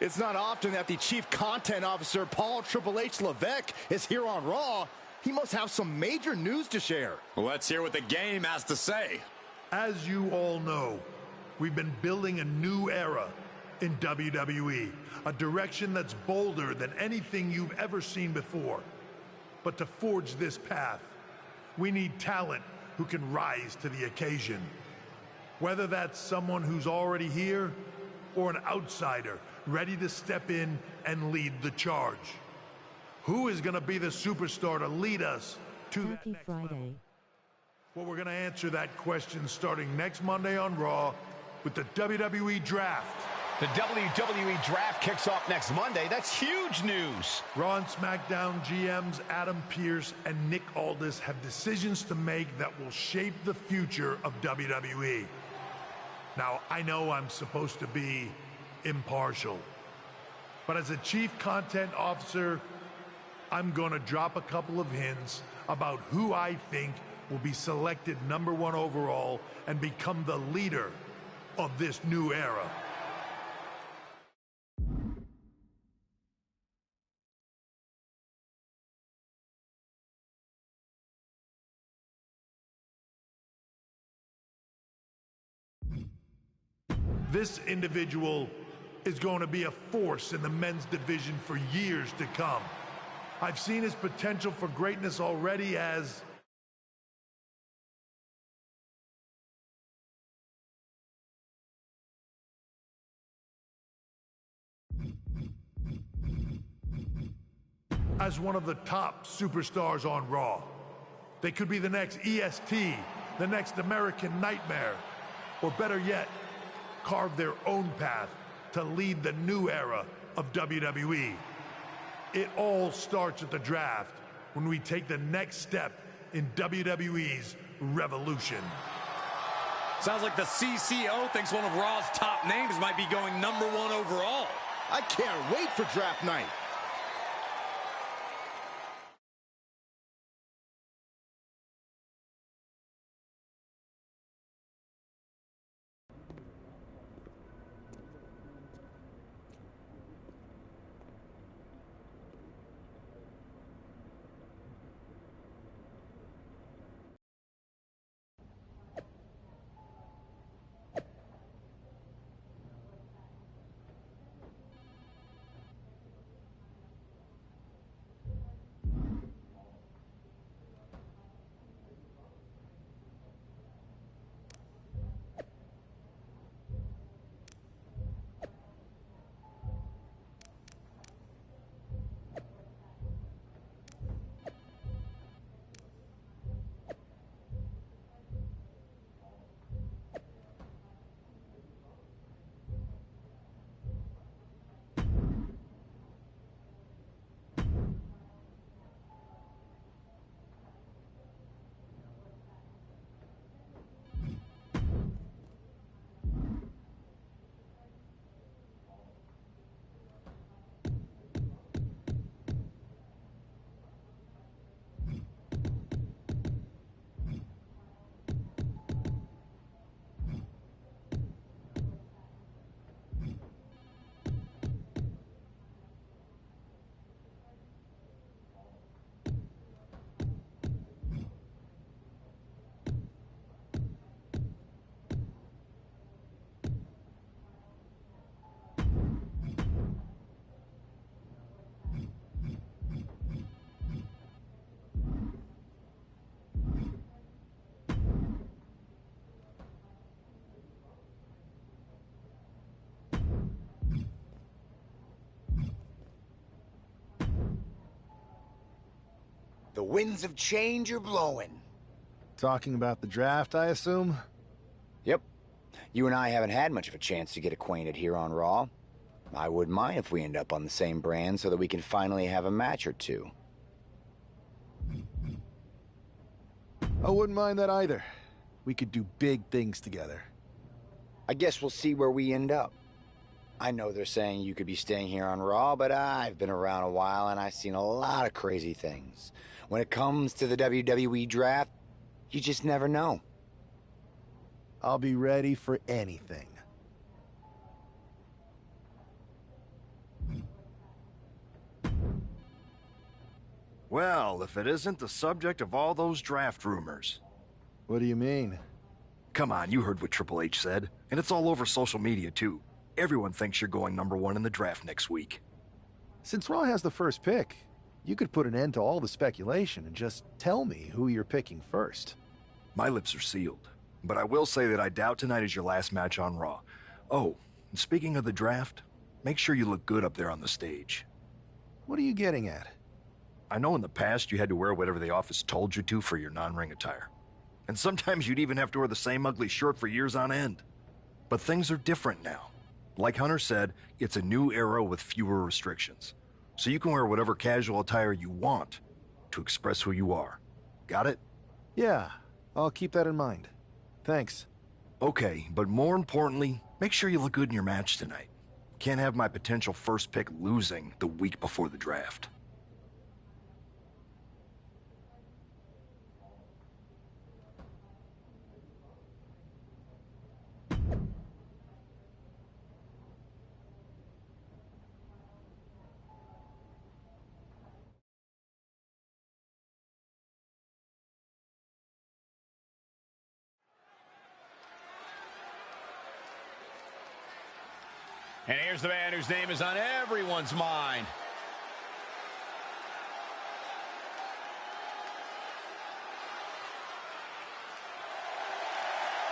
It's not often that the Chief Content Officer, Paul Triple H Levesque, is here on Raw. He must have some major news to share. Let's hear what the game has to say. As you all know, we've been building a new era in WWE, a direction that's bolder than anything you've ever seen before. But to forge this path, we need talent who can rise to the occasion. Whether that's someone who's already here or an outsider ready to step in and lead the charge. Who is going to be the superstar to lead us to that next level? Well, we're going to answer that question starting next Monday on Raw with the WWE Draft. The WWE Draft kicks off next Monday. That's huge news. Raw and SmackDown GMs Adam Pearce and Nick Aldis have decisions to make that will shape the future of WWE. Now, I know I'm supposed to be impartial, but as a Chief Content Officer, I'm going to drop a couple of hints about who I think will be selected #1 overall and become the leader of this new era. This individual is going to be a force in the men's division for years to come. I've seen his potential for greatness already as one of the top superstars on Raw. They could be the next EST, the next American Nightmare, or better yet, carve their own path to lead the new era of WWE. It all starts at the draft when we take the next step in WWE's revolution. Sounds like the CCO thinks one of Raw's top names might be going #1 overall. I can't wait for draft night. The winds of change are blowing. Talking about the draft, I assume? Yep. You and I haven't had much of a chance to get acquainted here on Raw. I wouldn't mind if we end up on the same brand so that we can finally have a match or two. I wouldn't mind that either. We could do big things together. I guess we'll see where we end up. I know they're saying you could be staying here on Raw, but I've been around a while and I've seen a lot of crazy things. When it comes to the WWE Draft, you just never know. I'll be ready for anything. Well, if it isn't the subject of all those draft rumors. What do you mean? Come on, you heard what Triple H said. And it's all over social media, too. Everyone thinks you're going #1 in the draft next week. Since Raw has the first pick, you could put an end to all the speculation and just tell me who you're picking first. My lips are sealed. But I will say that I doubt tonight is your last match on Raw. Oh, and speaking of the draft, make sure you look good up there on the stage. What are you getting at? I know in the past you had to wear whatever the office told you to for your non-ring attire. And sometimes you'd even have to wear the same ugly shirt for years on end. But things are different now. Like Hunter said, it's a new era with fewer restrictions. So you can wear whatever casual attire you want to express who you are. Got it? Yeah, I'll keep that in mind. Thanks. Okay, but more importantly, make sure you look good in your match tonight. Can't have my potential first pick losing the week before the draft. And here's the man whose name is on everyone's mind.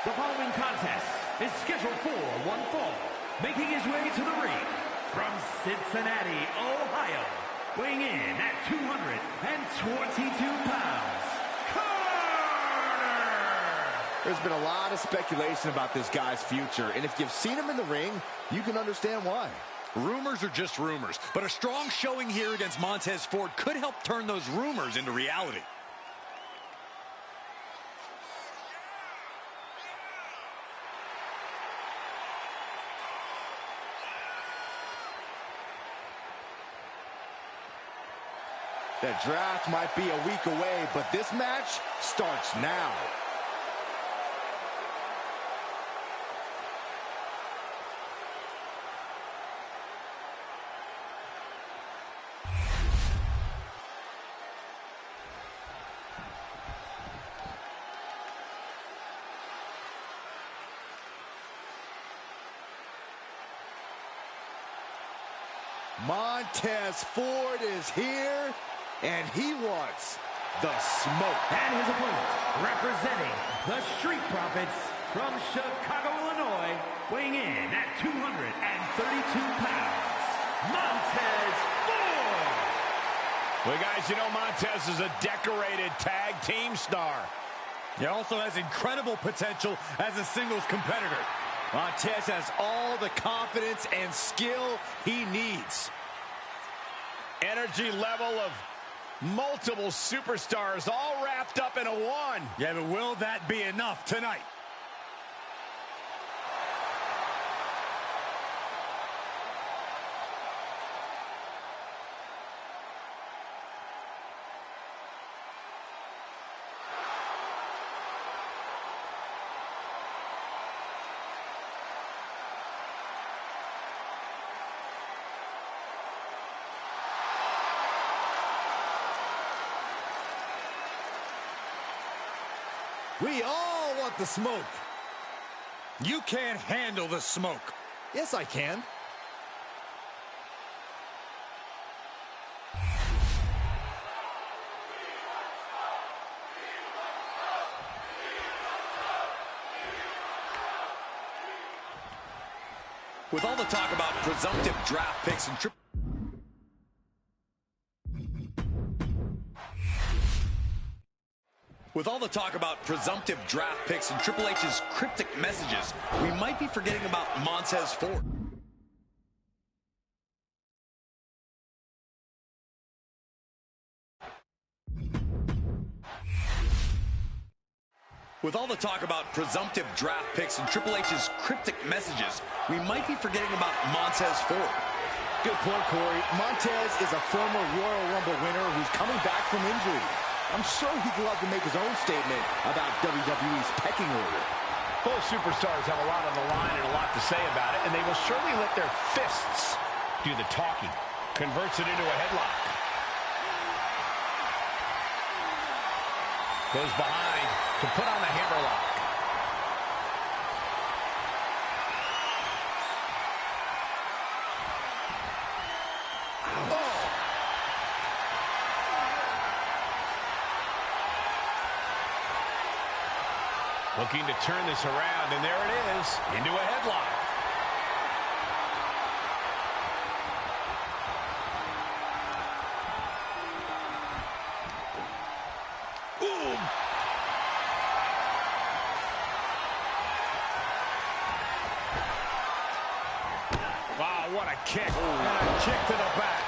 The following contest is scheduled for one fall. Making his way to the ring from Cincinnati, Ohio, weighing in at 222 pounds, There's been a lot of speculation about this guy's future, and if you've seen him in the ring, you can understand why. Rumors are just rumors, but a strong showing here against Montez Ford could help turn those rumors into reality. The draft might be a week away, but this match starts now. Montez Ford is here, and he wants the smoke. and his opponent, representing the Street Profits from Chicago, Illinois, weighing in at 232 pounds, Montez Ford. Well, guys, you know Montez is a decorated tag team star. He also has incredible potential as a singles competitor. Montez has all the confidence and skill he needs. Energy level of multiple superstars all wrapped up in a one. Yeah, but will that be enough tonight? We all want the smoke. You can't handle the smoke. Yes, I can. With all the talk about presumptive draft picks and Triple H's cryptic messages, we might be forgetting about Montez Ford. With all the talk about presumptive draft picks and Triple H's cryptic messages, we might be forgetting about Montez Ford. Good point, Corey. Montez is a former Royal Rumble winner who's coming back from injury. I'm sure he'd love to make his own statement about WWE's pecking order. Both superstars have a lot on the line and a lot to say about it, and they will surely let their fists do the talking. Converts it into a headlock. Goes behind to put on the hammerlock. Looking to turn this around, and there it is, into a headlock. Boom! Wow, what a kick. And a kick to the back.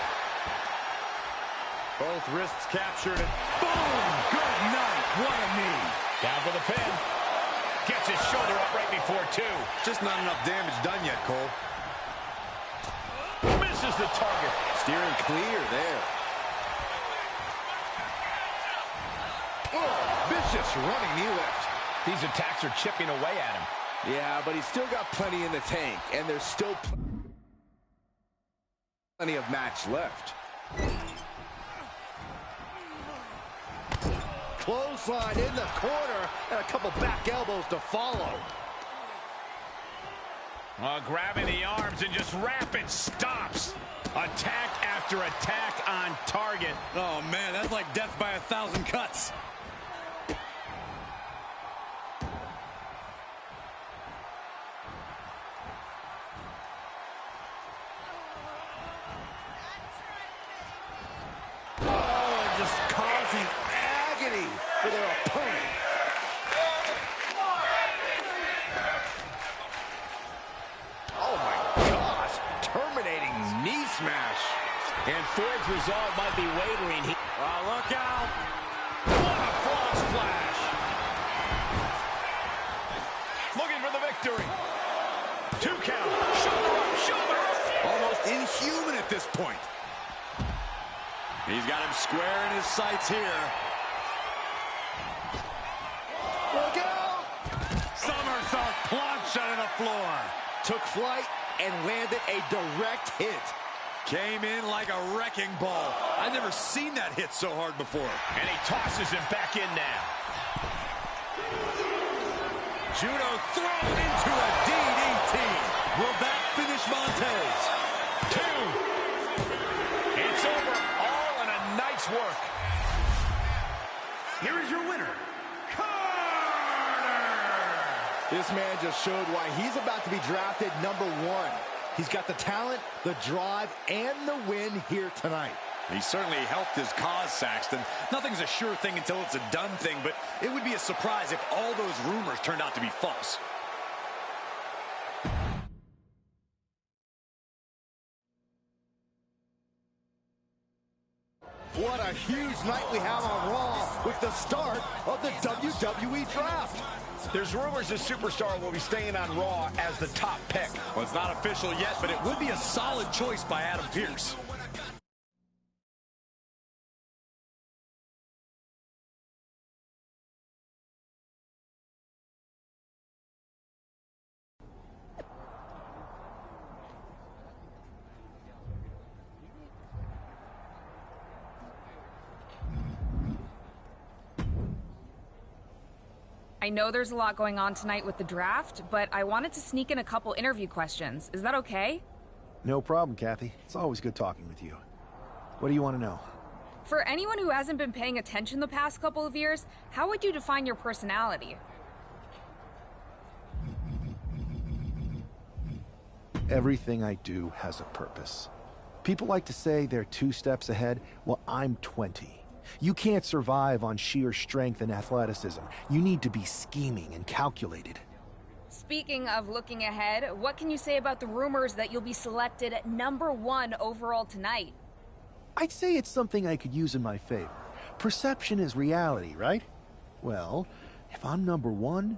Both wrists captured and boom! Good night. What a knee. Down for the pin. Gets his shoulder up right before two. Just not enough damage done yet, Cole. Misses the target. Steering clear there. Oh, vicious running knee lift. These attacks are chipping away at him. Yeah, but he's still got plenty in the tank, and there's still plenty of match left. Clothesline in the corner, and a couple back elbows to follow. Grabbing the arms and just rapid stops. Attack after attack on target. Oh, man, that's like death by 1,000 cuts. For their opponent. Oh my gosh, terminating knee smash. And Ford's resolve might be wavering. Look out. What a frog splash. Looking for the victory. 2 count. Shoulder up, shoulder up. Almost inhuman at this point. He's got him square in his sights here. Look out! Somersault plunge onto the floor. Took flight and landed a direct hit. Came in like a wrecking ball. I've never seen that hit so hard before. And he tosses him back in now. Judo thrown into a DDT. Will that finish Montez? 2. It's over. All in a night's work. Here is your winner, This man just showed why he's about to be drafted #1. He's got the talent, the drive, and the win here tonight. He certainly helped his cause, Saxton. Nothing's a sure thing until it's a done thing, but it would be a surprise if all those rumors turned out to be false. What a huge night we have on Raw with the start of the WWE Draft. There's rumors the superstar will be staying on Raw as the top pick. Well, it's not official yet, but it would be a solid choice by Adam Pearce. I know there's a lot going on tonight with the draft, but I wanted to sneak in a couple interview questions. Is that okay? No problem, Kathy. It's always good talking with you. What do you want to know? For anyone who hasn't been paying attention the past couple of years, how would you define your personality? Everything I do has a purpose. People like to say they're 2 steps ahead. Well, I'm 20. You can't survive on sheer strength and athleticism. You need to be scheming and calculated. Speaking of looking ahead, what can you say about the rumors that you'll be selected at #1 overall tonight? I'd say it's something I could use in my favor. Perception is reality, right? Well, if I'm #1,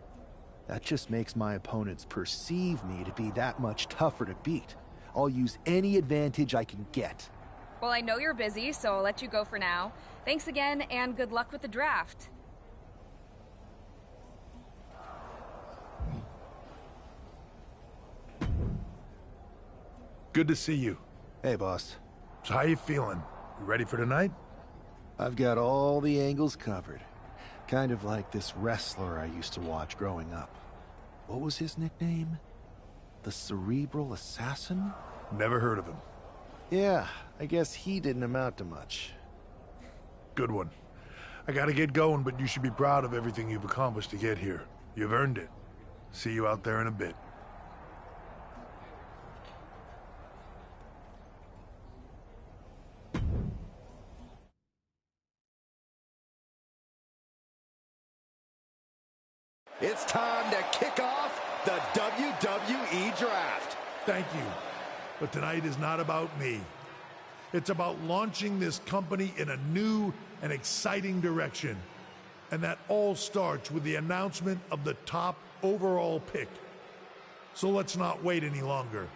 that just makes my opponents perceive me to be that much tougher to beat. I'll use any advantage I can get. Well, I know you're busy, so I'll let you go for now. Thanks again, and good luck with the draft. Good to see you. Hey, boss. So how you feeling? You ready for tonight? I've got all the angles covered. Kind of like this wrestler I used to watch growing up. What was his nickname? The Cerebral Assassin? Never heard of him. Yeah, I guess he didn't amount to much. Good one. I gotta get going, but you should be proud of everything you've accomplished to get here. You've earned it. See you out there in a bit. It's time to kick off the WWE Draft. Thank you. But tonight is not about me. It's about launching this company in a new and exciting direction. And that all starts with the announcement of the top overall pick. So let's not wait any longer.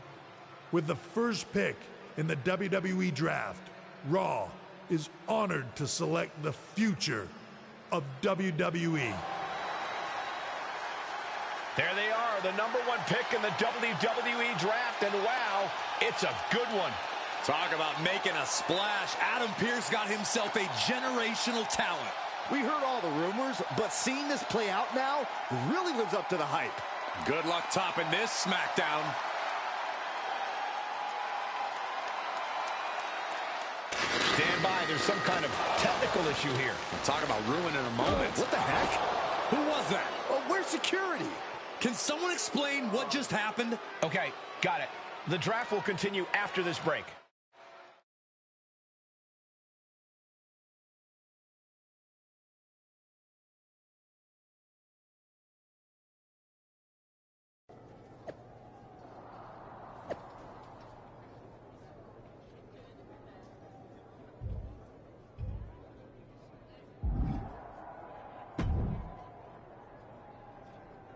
With the first pick in the WWE Draft, Raw is honored to select the future of WWE. There they are, the #1 pick in the WWE Draft, and wow, it's a good one. Talk about making a splash. Adam Pearce got himself a generational talent. We heard all the rumors, but seeing this play out now really lives up to the hype. Good luck topping this SmackDown. Stand by, there's some kind of technical issue here. Talk about ruining a moment. What the heck? Who was that? Where's security? Can someone explain what just happened? Okay, got it. The draft will continue after this break.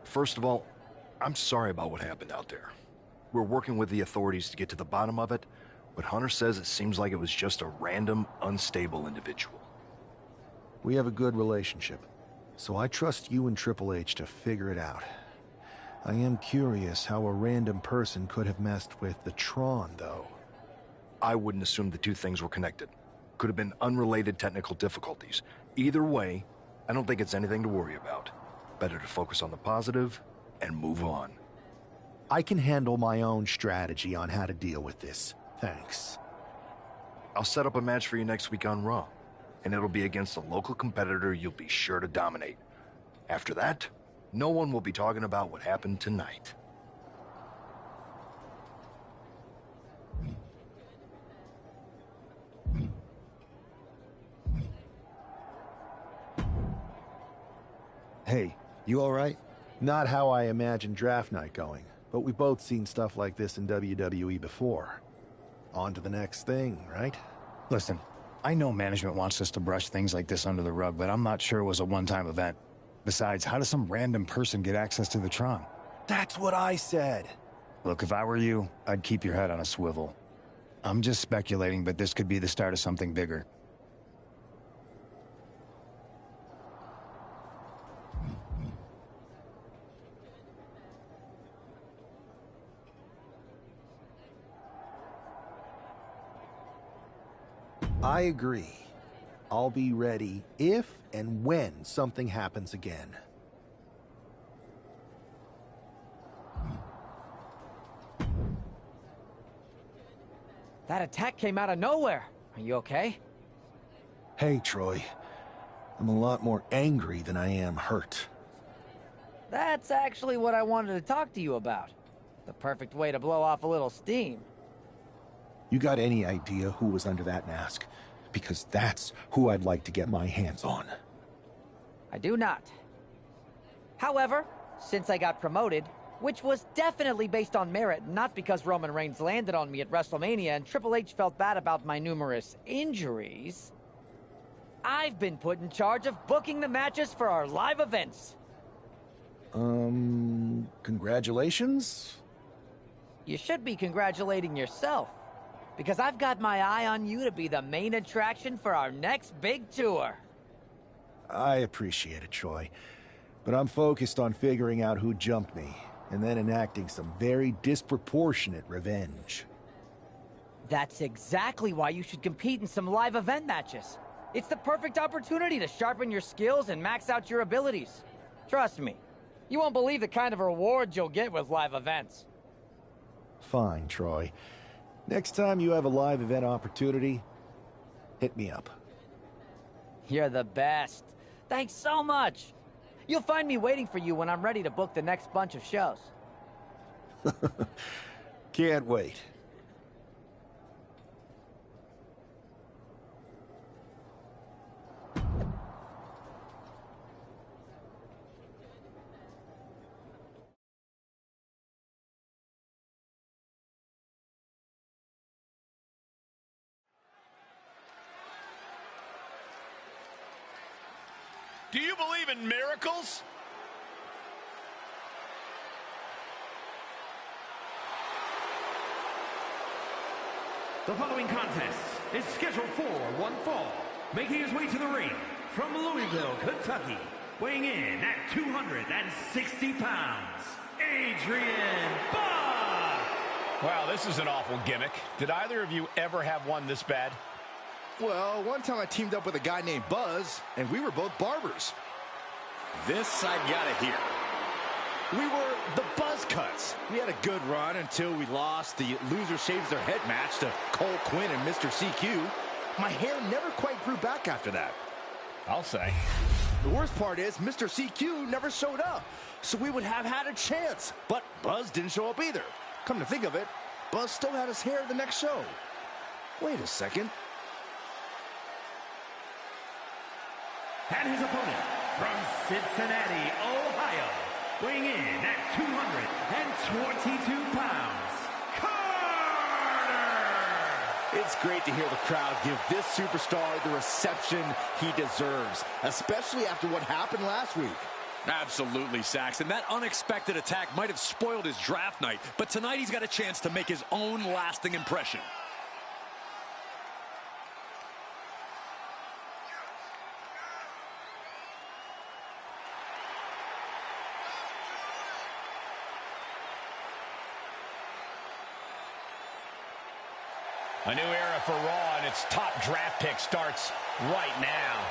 First of all, I'm sorry about what happened out there. We're working with the authorities to get to the bottom of it, but Hunter says it seems like it was just a random, unstable individual. We have a good relationship, so I trust you and Triple H to figure it out. I am curious how a random person could have messed with the Tron, though. I wouldn't assume the two things were connected. Could have been unrelated technical difficulties. Either way, I don't think it's anything to worry about. Better to focus on the positive and move on. I can handle my own strategy on how to deal with this. Thanks. I'll set up a match for you next week on Raw, and it'll be against a local competitor you'll be sure to dominate. After that, no one will be talking about what happened tonight. Hey, you all right? Not how I imagined draft night going, but we've both seen stuff like this in WWE before. On to the next thing, right? Listen, I know management wants us to brush things like this under the rug, but I'm not sure it was a one-time event. Besides, how does some random person get access to the Tron? That's what I said. Look, if I were you, I'd keep your head on a swivel. I'm just speculating, but this could be the start of something bigger. I agree. I'll be ready if and when something happens again. That attack came out of nowhere. Are you okay? Hey, Troy. I'm a lot more angry than I am hurt. That's actually what I wanted to talk to you about. The perfect way to blow off a little steam. You got any idea who was under that mask? Because that's who I'd like to get my hands on. I do not. However, since I got promoted, which was definitely based on merit, not because Roman Reigns landed on me at WrestleMania and Triple H felt bad about my numerous injuries, I've been put in charge of booking the matches for our live events. Congratulations? You should be congratulating yourself, because I've got my eye on you to be the main attraction for our next big tour. I appreciate it, Troy. But I'm focused on figuring out who jumped me, and then enacting some very disproportionate revenge. That's exactly why you should compete in some live event matches. It's the perfect opportunity to sharpen your skills and max out your abilities. Trust me, you won't believe the kind of rewards you'll get with live events. Fine, Troy. Next time you have a live event opportunity, hit me up. You're the best. Thanks so much. You'll find me waiting for you when I'm ready to book the next bunch of shows. Can't wait. Do you believe in miracles? The following contest is scheduled for one fall. Making his way to the ring from Louisville, Kentucky, weighing in at 260 pounds, Adrian Buck! Wow, this is an awful gimmick. Did either of you ever have one this bad? Well, one time I teamed up with a guy named Buzz, and we were both barbers. This I gotta hear. We were the Buzz Cuts. We had a good run until we lost the Loser Shaves Their Head match to Cole Quinn and Mr. CQ. My hair never quite grew back after that. I'll say. The worst part is Mr. CQ never showed up, so we would have had a chance. But Buzz didn't show up either. Come to think of it, Buzz still had his hair the next show. Wait a second. And his opponent from Cincinnati, Ohio, weighing in at 222 pounds, Carter! It's great to hear the crowd give this superstar the reception he deserves, especially after what happened last week. Absolutely, Saxton. That unexpected attack might have spoiled his draft night, but tonight he's got a chance to make his own lasting impression. A new era for Raw, and its top draft pick starts right now.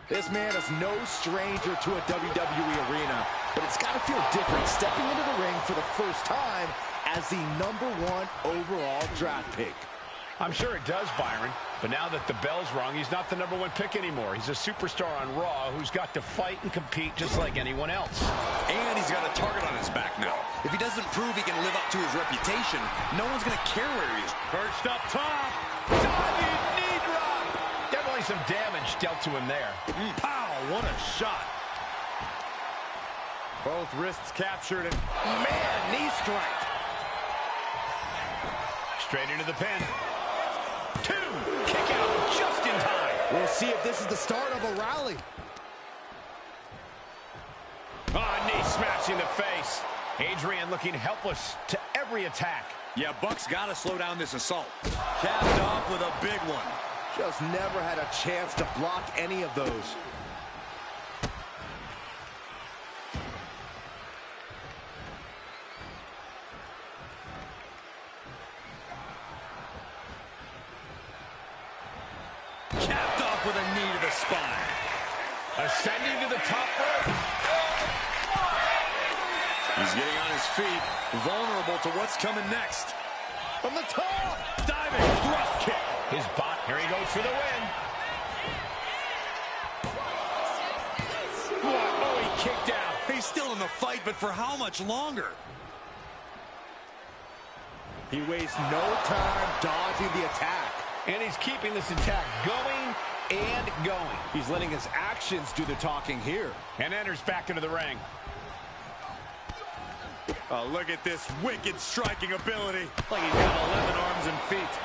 This man is no stranger to a WWE arena, but it's got to feel different stepping into the ring for the first time as the #1 overall draft pick. I'm sure it does, Byron, but now that the bell's rung, he's not the #1 pick anymore. He's a superstar on Raw who's got to fight and compete just like anyone else. And he's got a target on his back now. If he doesn't prove he can live up to his reputation, no one's going to care where he is. Perched up top. Diving knee drop. Definitely some damage dealt to him there. Pow, what a shot. Both wrists captured and, man, knee strike. Straight into the pin. 2. Kick out just in time. We'll see if this is the start of a rally. Oh, knee smashing the face. Adrian looking helpless to every attack. Yeah, Buck's got to slow down this assault. Capped off with a big one. Just never had a chance to block any of those. Capped off with a knee to the spine. Ascending to the top rope. He's getting on his feet, vulnerable to what's coming next. From the top! Diving thrust kick. His bot, here he goes for the win. Oh, he kicked out. He's still in the fight, but for how much longer? He wastes no time dodging the attack. And he's keeping this attack going and going. He's letting his actions do the talking here. And enters back into the ring. Oh, look at this wicked striking ability. Like he's got 11 arms and feet.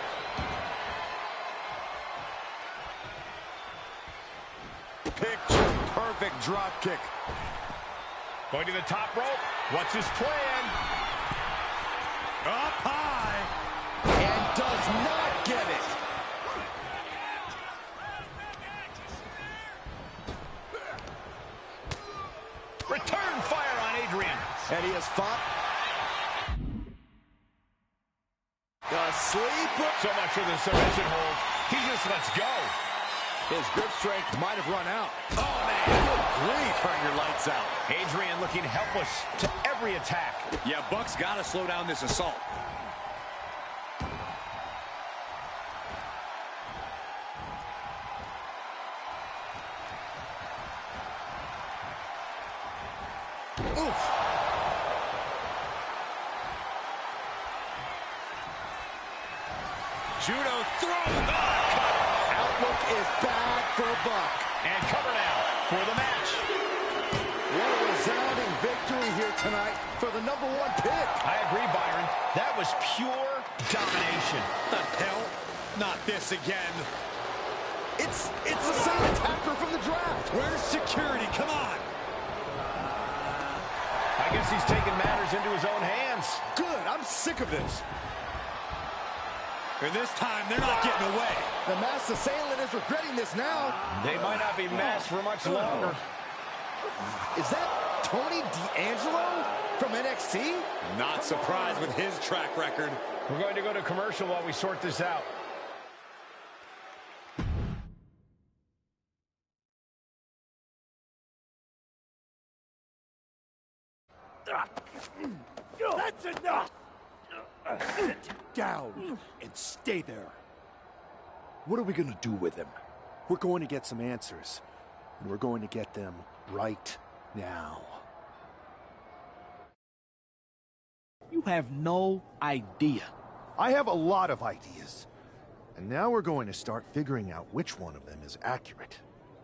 Picture perfect drop kick. Going to the top rope. What's his plan? Up high. And And he has fought. The sleeper. So much for the submission hold. He just lets go. His grip strength might have run out. Oh, man. Good grief. Turn your lights out. Adrian looking helpless to every attack. Yeah, Buck's got to slow down this assault. Oof. Judo throw. Outlook is bad for Buck. And cover now for the match. What a resounding victory here tonight for the #1 pick. I agree, Byron. That was pure domination. The hell? Not this again. It's the same attacker from the draft. Where's security? Come on. I guess he's taking matters into his own hands. Good. I'm sick of this. And this time, they're not getting away. The masked assailant is regretting this now. They might not be masked for much longer. Is that Tony D'Angelo from NXT? Not surprised with his track record. We're going to go to commercial while we sort this out. That's enough! Sit down and stay there. What are we gonna do with him? We're going to get some answers, and we're going to get them right now. You have no idea. I have a lot of ideas. And now we're going to start figuring out which one of them is accurate.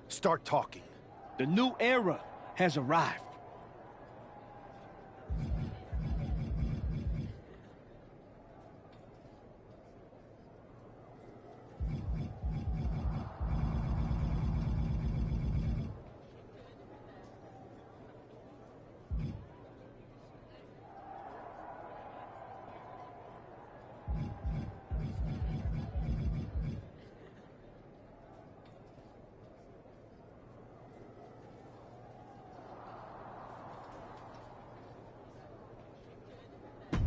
Start talking. The new era has arrived.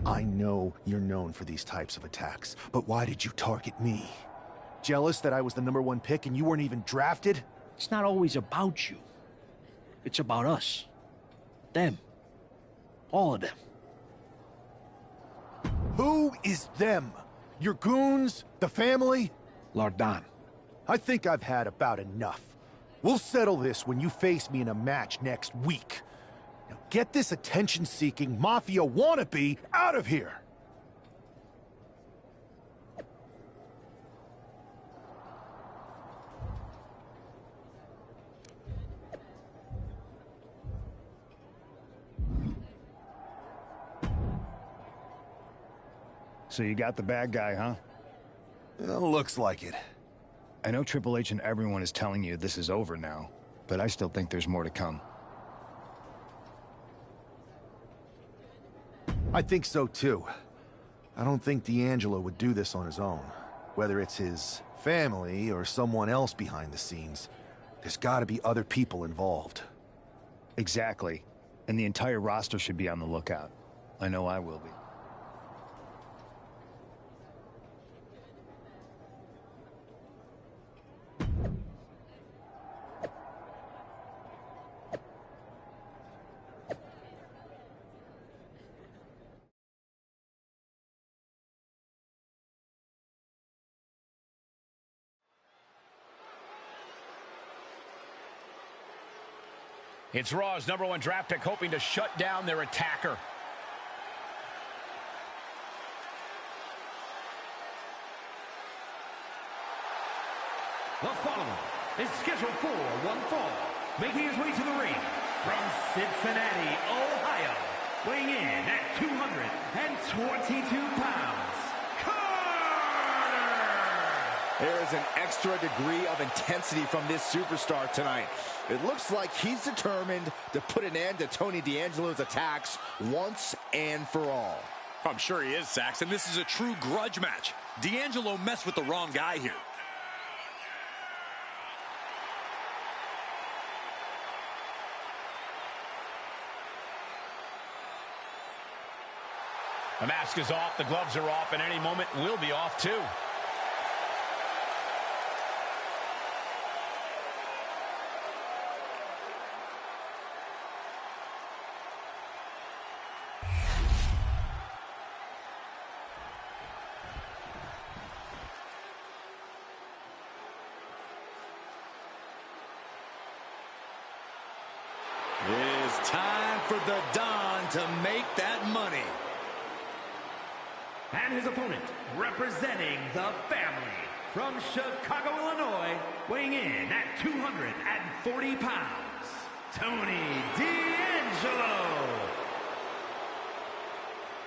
I know you're known for these types of attacks, but why did you target me? Jealous that I was the #1 pick and you weren't even drafted? It's not always about you. It's about us. Them. All of them. Who is them? Your goons? The family? Lardan. I think I've had about enough. We'll settle this when you face me in a match next week. Now get this attention-seeking mafia wannabe out of here! So you got the bad guy, huh? Looks like it. I know Triple H and everyone is telling you this is over now, but I still think there's more to come. I think so too. I don't think D'Angelo would do this on his own. Whether it's his family or someone else behind the scenes, there's gotta be other people involved. Exactly. And the entire roster should be on the lookout. I know I will be. It's Raw's #1 draft pick hoping to shut down their attacker. The following is scheduled for one fall, making his way to the ring from Cincinnati, Ohio, weighing in at 222 pounds, There is an extra degree of intensity from this superstar tonight. It looks like he's determined to put an end to Tony D'Angelo's attacks once and for all. I'm sure he is, Saxton. This is a true grudge match. D'Angelo messed with the wrong guy here. The mask is off, the gloves are off, and any moment we'll be off too. It's time for the Don to make that money. And his opponent, representing the family, from Chicago, Illinois, weighing in at 240 pounds, Tony D'Angelo.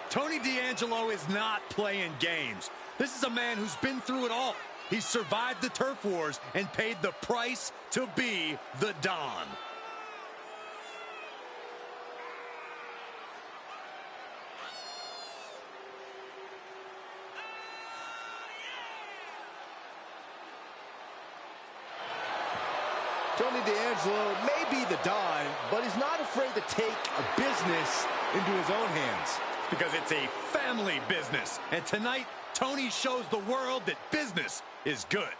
Tony D'Angelo is not playing games. This is a man who's been through it all. He's survived the turf wars and paid the price to be the Don. Tony D'Angelo may be the Don, but he's not afraid to take a business into his own hands. Because it's a family business. And tonight, Tony shows the world that business is good.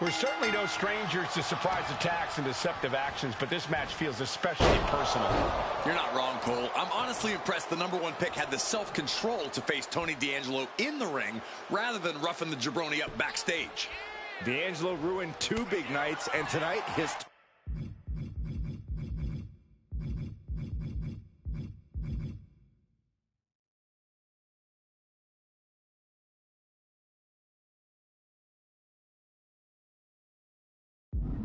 We're certainly no strangers to surprise attacks and deceptive actions, but this match feels especially personal. You're not wrong, Cole. I'm honestly impressed the #1 pick had the self-control to face Tony D'Angelo in the ring rather than roughing the jabroni up backstage. D'Angelo ruined 2 big nights, and tonight his...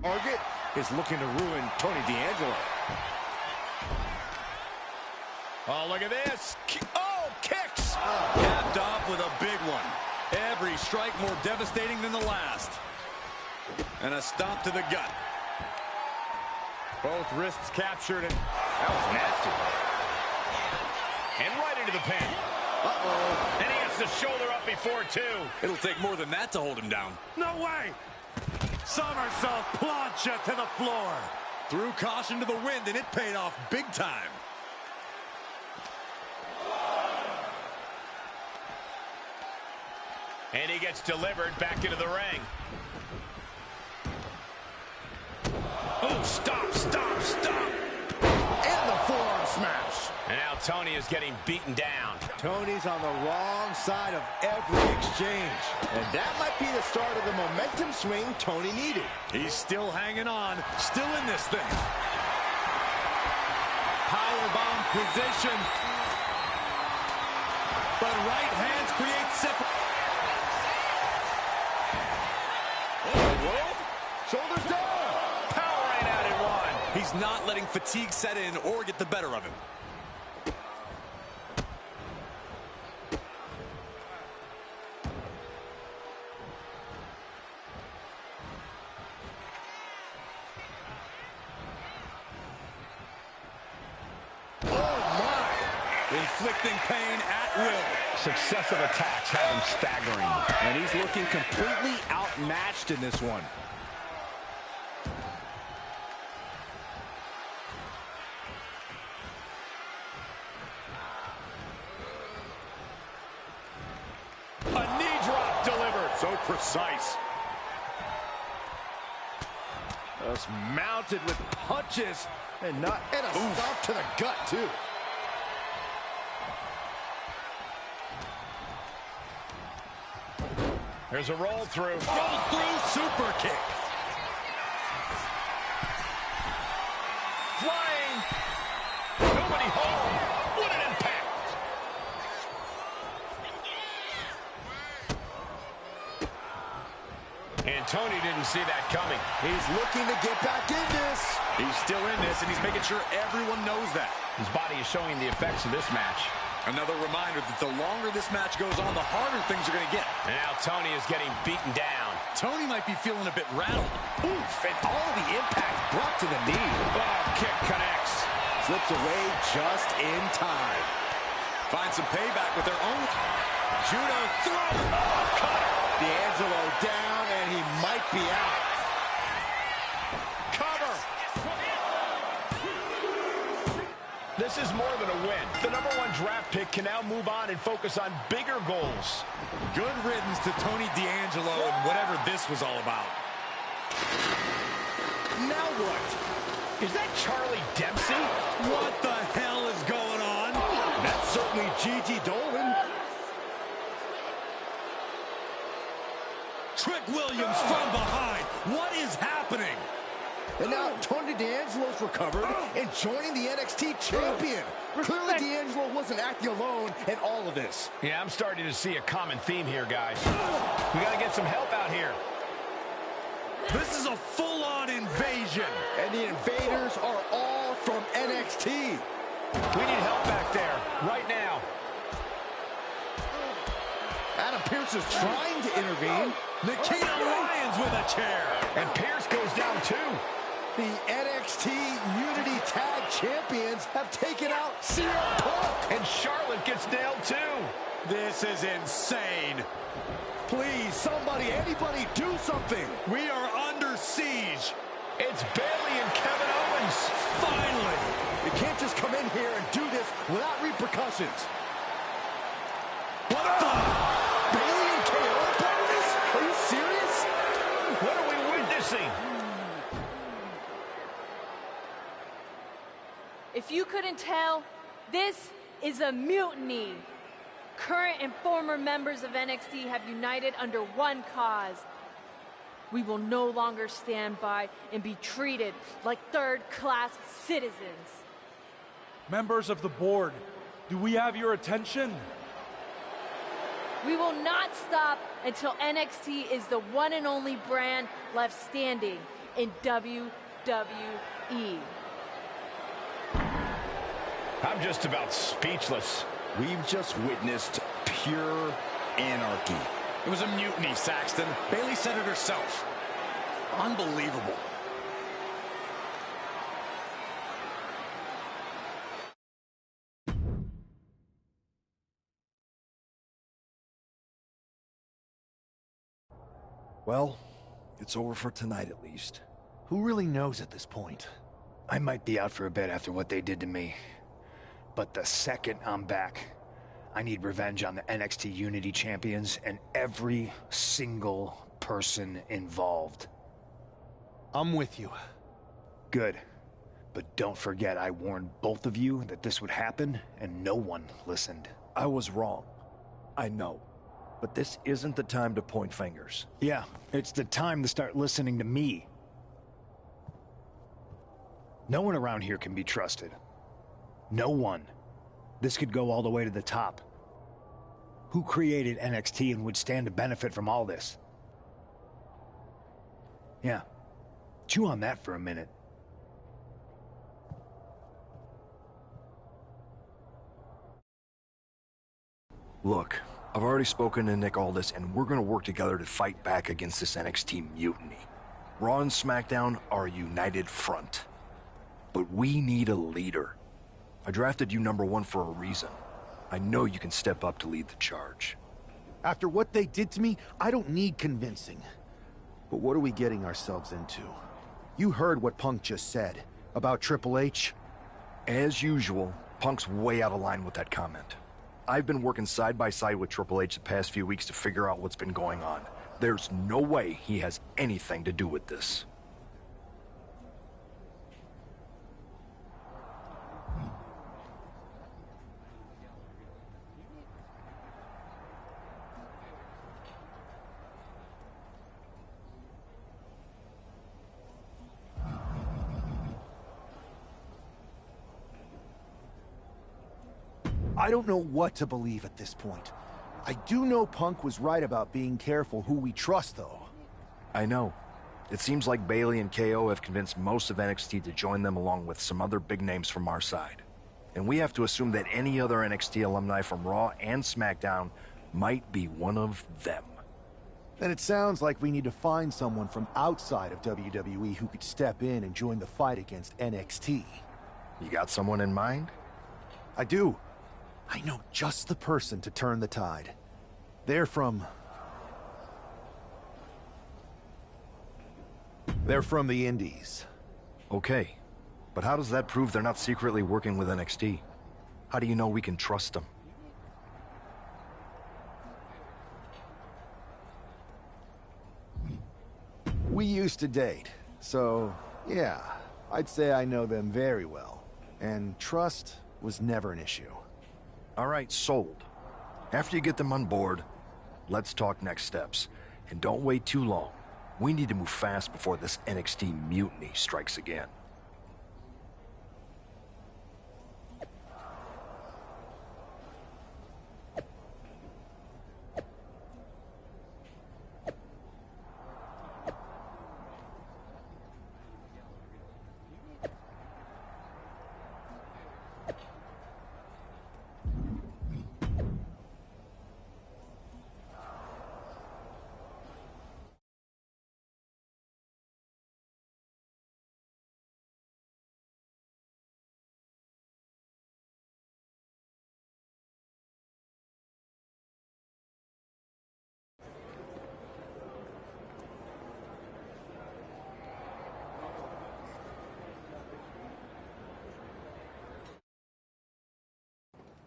target is looking to ruin Tony D'Angelo. Oh, look at this. Oh, kicks. Capped off with a big one. Every strike more devastating than the last. And a stomp to the gut. Both wrists captured, and that was nasty. And right into the pin. Uh-oh. And he gets the shoulder up before, too. It'll take more than that to hold him down. No way! Somersault plancha to the floor. Threw caution to the wind, and it paid off big time. And he gets delivered back into the ring. Oh, stop, stop, stop. And the forearm smash. And now Tony is getting beaten down. Tony's on the wrong side of every exchange. And that might be the start of the momentum swing Tony needed. He's still hanging on, still in this thing. Powerbomb position. But right hands create separate. Shoulders down. Powering out in one. He's not letting fatigue set in or get the better of him. Inflicting pain at will. Successive attacks have him staggering. And he's looking completely outmatched in this one. A knee drop delivered. So precise. Just mounted with punches and a stomp to the gut, too. There's a roll through. Goes through, super kick. Flying. Nobody home. What an impact. And Tony didn't see that coming. He's looking to get back in this. He's still in this, and he's making sure everyone knows that. His body is showing the effects of this match. Another reminder that the longer this match goes on, the harder things are going to get. And now Tony is getting beaten down. Tony might be feeling a bit rattled. Oof, and all the impact brought to the knee. Oh, kick connects. Slips away just in time. Find some payback with their own. Judo throw. Oh, cut. D'Angelo down, and he might be out. Cover. This is more than a win. The #1 draft pick can now move on and focus on bigger goals. Good riddance to Tony D'Angelo and whatever this was all about. Now what? Is that Charlie Dempsey? What the hell is going on? That's certainly Gigi Dolan. Trick Williams from behind. What is happening? And now Tony D'Angelo's recovered and joining the NXT champion. Clearly D'Angelo wasn't acting alone in all of this. Yeah, I'm starting to see a common theme here, guys. We got to get some help out here. This is a full-on invasion. And the invaders are all from NXT. We need help back there, right now. Adam Pearce is trying to intervene. Nikita Lyons with a chair. And Pearce goes down too. The NXT Unity Tag Champions have taken out CM Punk. And Charlotte gets nailed too. This is insane. Please, somebody, anybody, do something. We are under siege. It's Bayley and Kevin Owens. Finally. You can't just come in here and do this without repercussions. What the? Bayley and KO playing this? Are you serious? What are we witnessing? If you couldn't tell, this is a mutiny. Current and former members of NXT have united under one cause. We will no longer stand by and be treated like third-class citizens. Members of the board, do we have your attention? We will not stop until NXT is the one and only brand left standing in WWE. I'm just about speechless. We've just witnessed pure anarchy. It was a mutiny, Saxton. Bayley said it herself. Unbelievable. Well, it's over for tonight at least. Who really knows at this point? I might be out for a bit after what they did to me. But the second I'm back, I need revenge on the NXT Unity Champions and every single person involved. I'm with you. Good. But don't forget, I warned both of you that this would happen, and no one listened. I was wrong. I know. But this isn't the time to point fingers. Yeah, it's the time to start listening to me. No one around here can be trusted. No one. This could go all the way to the top. Who created NXT and would stand to benefit from all this? Yeah. Chew on that for a minute. Look, I've already spoken to Nick Aldis, and we're gonna work together to fight back against this NXT mutiny. Raw and SmackDown are a united front. But we need a leader. I drafted you #1 for a reason. I know you can step up to lead the charge. After what they did to me, I don't need convincing. But what are we getting ourselves into? You heard what Punk just said about Triple H. As usual, Punk's way out of line with that comment. I've been working side by side with Triple H the past few weeks to figure out what's been going on. There's no way he has anything to do with this. I don't know what to believe at this point. I do know Punk was right about being careful who we trust, though. I know. It seems like Bayley and KO have convinced most of NXT to join them along with some other big names from our side. And we have to assume that any other NXT alumni from Raw and SmackDown might be one of them. Then it sounds like we need to find someone from outside of WWE who could step in and join the fight against NXT. You got someone in mind? I do. I know just the person to turn the tide. They're from They're from the Indies. Okay, but how does that prove they're not secretly working with NXT? How do you know we can trust them? We used to date, so yeah, I'd say I know them very well. And trust was never an issue. All right, sold. After you get them on board, let's talk next steps. And don't wait too long. We need to move fast before this NXT mutiny strikes again.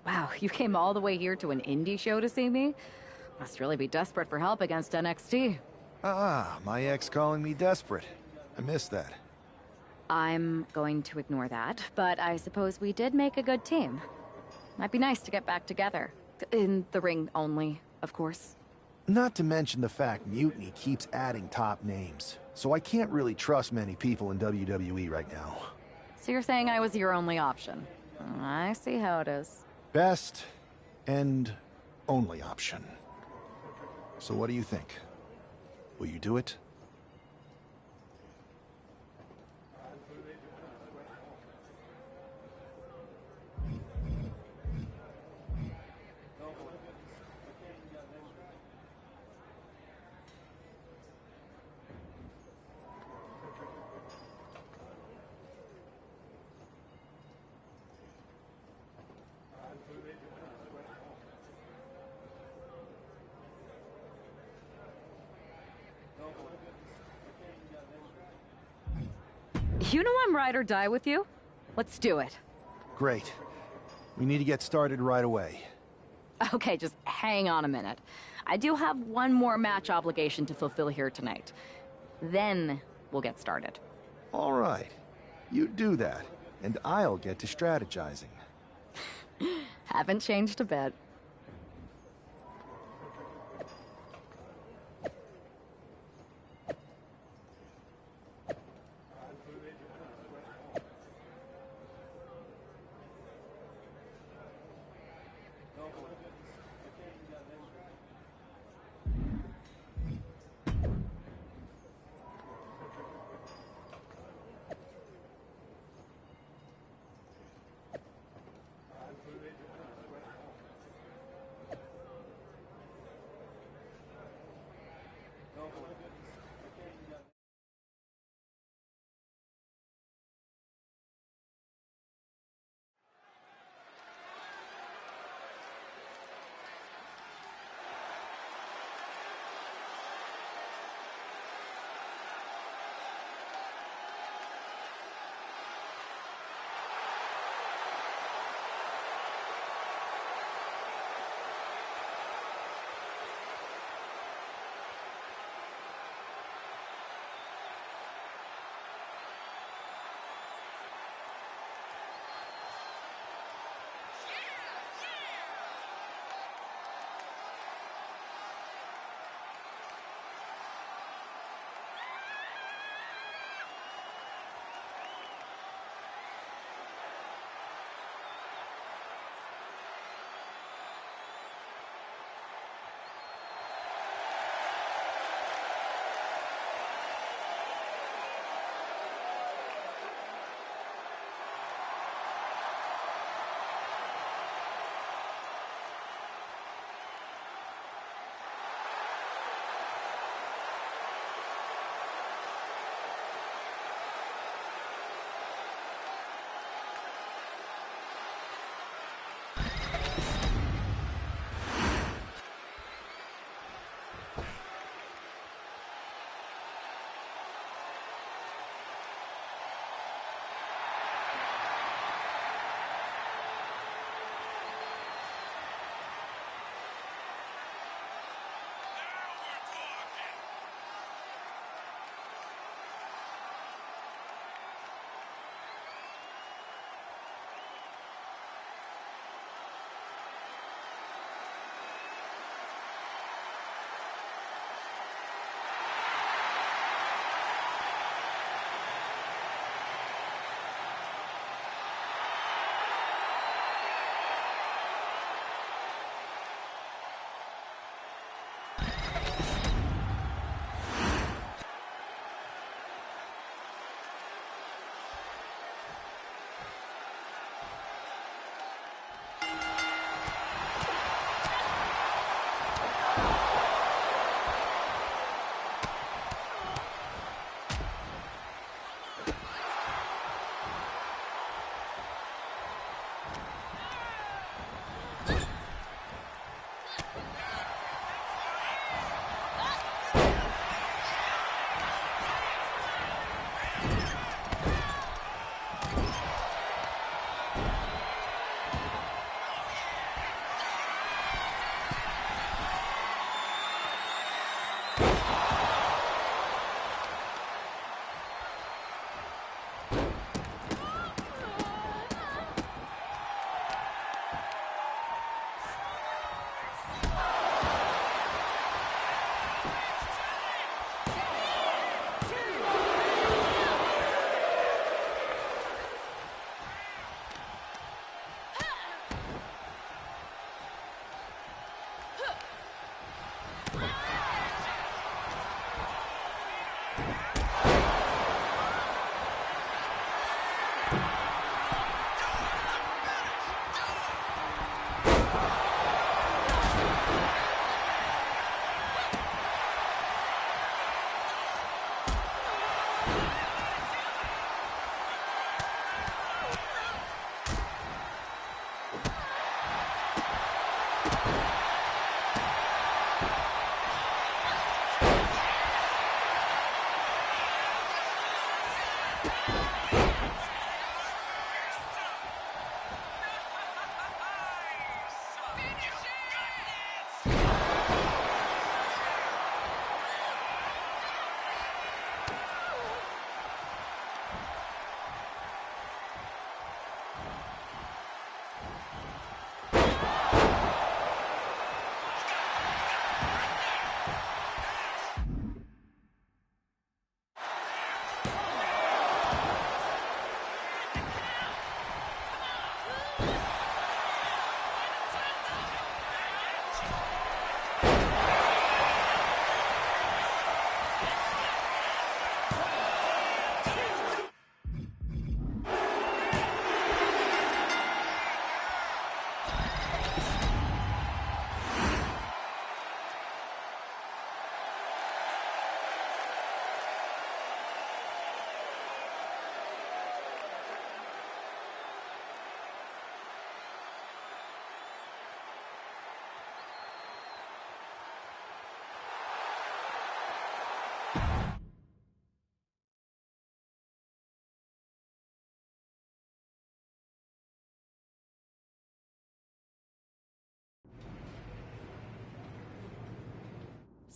Wow, you came all the way here to an indie show to see me? Must really be desperate for help against NXT. My ex calling me desperate. I missed that. I'm going to ignore that, but I suppose we did make a good team. Might be nice to get back together. In the ring only, of course. Not to mention the fact Mutiny keeps adding top names, so I can't really trust many people in WWE right now. So you're saying I was your only option? I see how it is. Best and only option. So what do you think? Will you do it? You know I'm ride or die with you. Let's do it. Great. We need to get started right away. Okay, just hang on a minute. I do have one more match obligation to fulfill here tonight. Then we'll get started. All right. You do that, and I'll get to strategizing. Haven't changed a bit.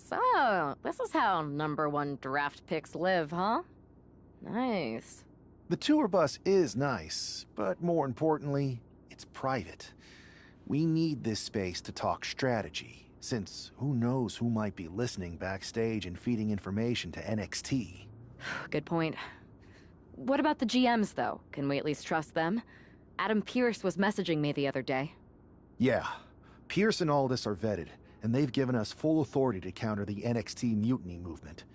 So, this is how #1 draft picks live, huh? Nice. The tour bus is nice, but more importantly, it's private. We need this space to talk strategy, since who knows who might be listening backstage and feeding information to NXT. Good point. What about the GMs, though? Can we at least trust them? Adam Pearce was messaging me the other day. Yeah, Pierce and Aldis are vetted, and they've given us full authority to counter the NXT mutiny movement.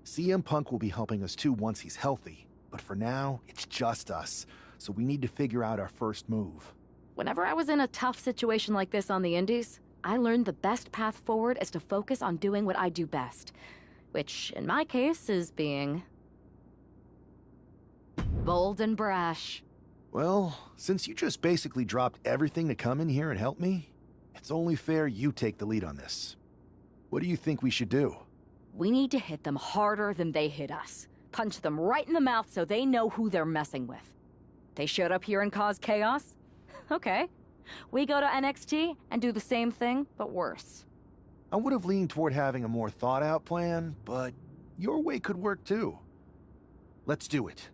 CM Punk will be helping us too once he's healthy, but for now, it's just us, so we need to figure out our first move. Whenever I was in a tough situation like this on the Indies, I learned the best path forward is to focus on doing what I do best, which, in my case, is being bold and brash. Well, since you just basically dropped everything to come in here and help me, it's only fair you take the lead on this. What do you think we should do? We need to hit them harder than they hit us. Punch them right in the mouth so they know who they're messing with. They showed up here and caused chaos? Okay. We go to NXT and do the same thing, but worse. I would have leaned toward having a more thought-out plan, but your way could work too. Let's do it.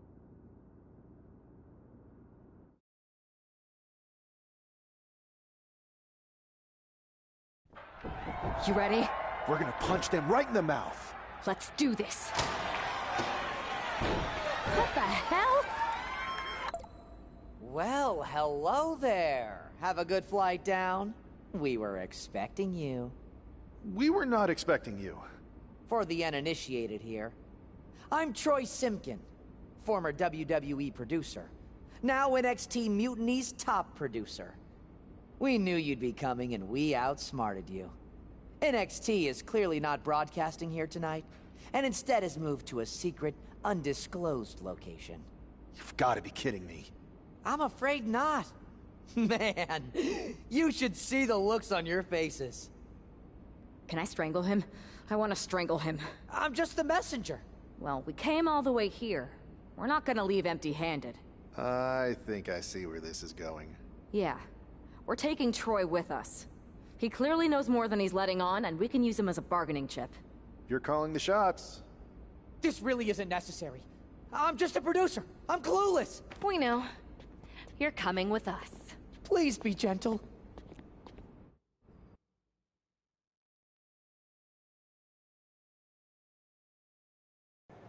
You ready? We're gonna punch them right in the mouth. Let's do this. What the hell? Well, hello there. Have a good flight down. We were expecting you. We were not expecting you. For the uninitiated here, I'm Troy Simkin, former WWE producer, now NXT Mutiny's top producer. We knew you'd be coming and we outsmarted you. NXT is clearly not broadcasting here tonight, and instead has moved to a secret, undisclosed location. You've got to be kidding me. I'm afraid not. Man, you should see the looks on your faces. Can I strangle him? I want to strangle him. I'm just the messenger. Well, we came all the way here. We're not gonna leave empty-handed. I think I see where this is going. Yeah. We're taking Troy with us. He clearly knows more than he's letting on, and we can use him as a bargaining chip. You're calling the shots. This really isn't necessary. I'm just a producer. I'm clueless. We know. You're coming with us. Please be gentle.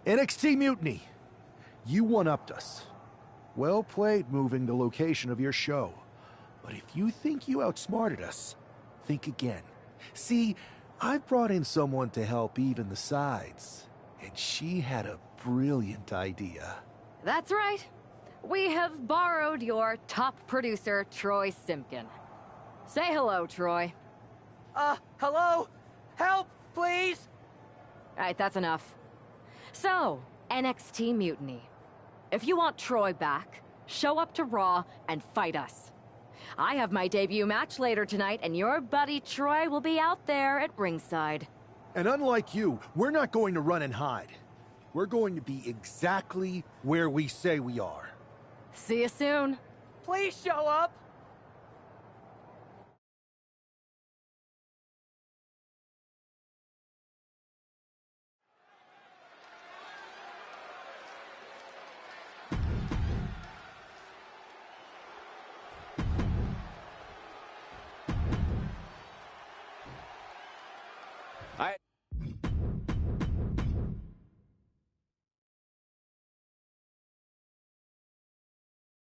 NXT Mutiny. You one-upped us. Well played moving the location of your show. But if you think you outsmarted us, think again. See, I've brought in someone to help even the sides, and she had a brilliant idea. That's right. We have borrowed your top producer, Troy Simpkin. Say hello, Troy. Hello? Help, please! Alright, that's enough. So, NXT Mutiny. If you want Troy back, show up to Raw and fight us. I have my debut match later tonight, and your buddy Troy will be out there at ringside. And unlike you, we're not going to run and hide. We're going to be exactly where we say we are. See you soon. Please show up!